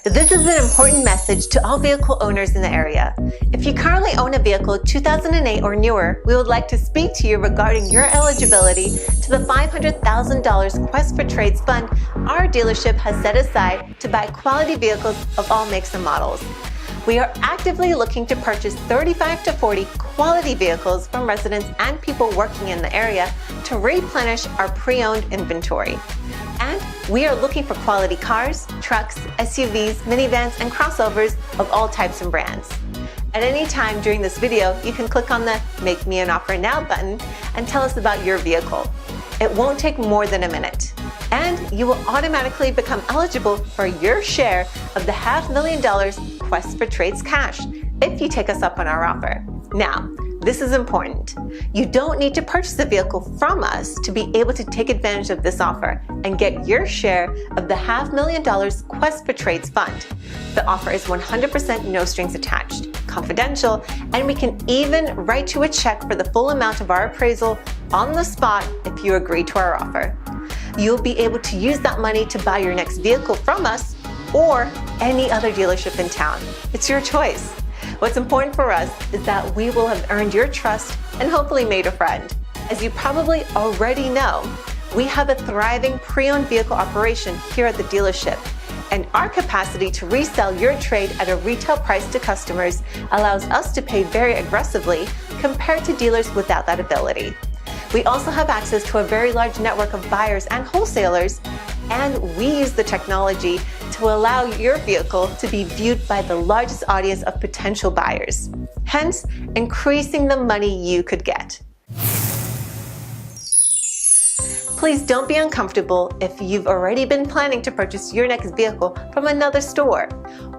This is an important message to all vehicle owners in the area. If you currently own a vehicle 2008 or newer, we would like to speak to you regarding your eligibility to the $500,000 Quest for Trades fund our dealership has set aside to buy quality vehicles of all makes and models. We are actively looking to purchase 35 to 40 quality vehicles from residents and people working in the area to replenish our pre-owned inventory. And we are looking for quality cars, trucks, SUVs, minivans, and crossovers of all types and brands. At any time during this video, you can click on the Make Me an Offer Now button and tell us about your vehicle. It won't take more than a minute. And you will automatically become eligible for your share of the $500,000 Quest for Trades cash if you take us up on our offer. Now, this is important. You don't need to purchase a vehicle from us to be able to take advantage of this offer and get your share of the $500,000 Quest for Trades fund. The offer is 100% no strings attached, confidential, and we can even write you a check for the full amount of our appraisal on the spot if you agree to our offer. You'll be able to use that money to buy your next vehicle from us or any other dealership in town. It's your choice. What's important for us is that we will have earned your trust and hopefully made a friend. As you probably already know, we have a thriving pre-owned vehicle operation here at the dealership, and our capacity to resell your trade at a retail price to customers allows us to pay very aggressively compared to dealers without that ability. We also have access to a very large network of buyers and wholesalers, and we use the technology to allow your vehicle to be viewed by the largest audience of potential buyers, hence increasing the money you could get. Please don't be uncomfortable if you've already been planning to purchase your next vehicle from another store,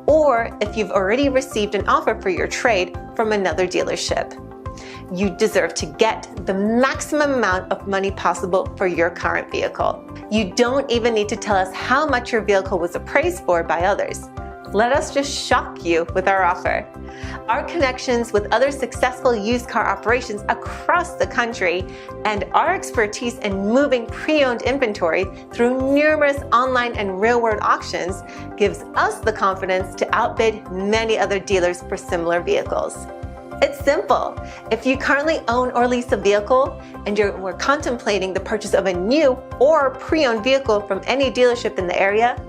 or if you've already received an offer for your trade from another dealership. You deserve to get the maximum amount of money possible for your current vehicle. You don't even need to tell us how much your vehicle was appraised for by others. Let us just shock you with our offer. Our connections with other successful used car operations across the country and our expertise in moving pre-owned inventory through numerous online and real-world auctions gives us the confidence to outbid many other dealers for similar vehicles. It's simple. If you currently own or lease a vehicle and we're contemplating the purchase of a new or pre-owned vehicle from any dealership in the area,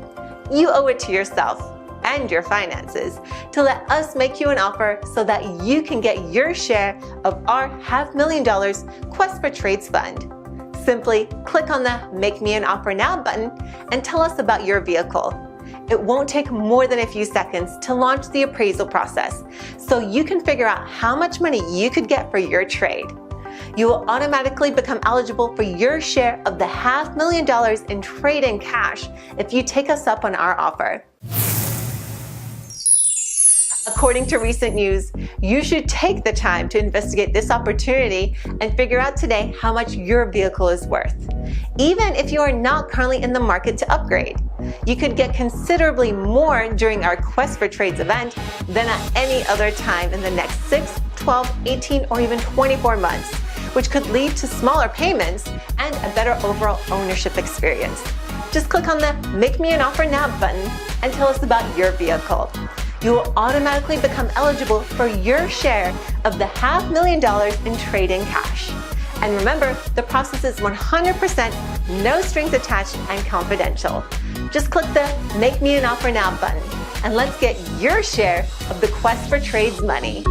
you owe it to yourself and your finances to let us make you an offer so that you can get your share of our $500,000 Quest for Trades fund. Simply click on the Make Me an Offer Now button and tell us about your vehicle. It won't take more than a few seconds to launch the appraisal process, so you can figure out how much money you could get for your trade. You will automatically become eligible for your share of the $500,000 in trade-in cash if you take us up on our offer. According to recent news, you should take the time to investigate this opportunity and figure out today how much your vehicle is worth. Even if you are not currently in the market to upgrade, you could get considerably more during our Quest for Trades event than at any other time in the next 6, 12, 18, or even 24 months, which could lead to smaller payments and a better overall ownership experience. Just click on the Make Me an Offer Now button and tell us about your vehicle. You will automatically become eligible for your share of the $500,000 in trade-in cash. And remember, the process is 100% no strings attached and confidential. Just click the Make Me an Offer Now button and let's get your share of the Quest for Trades money.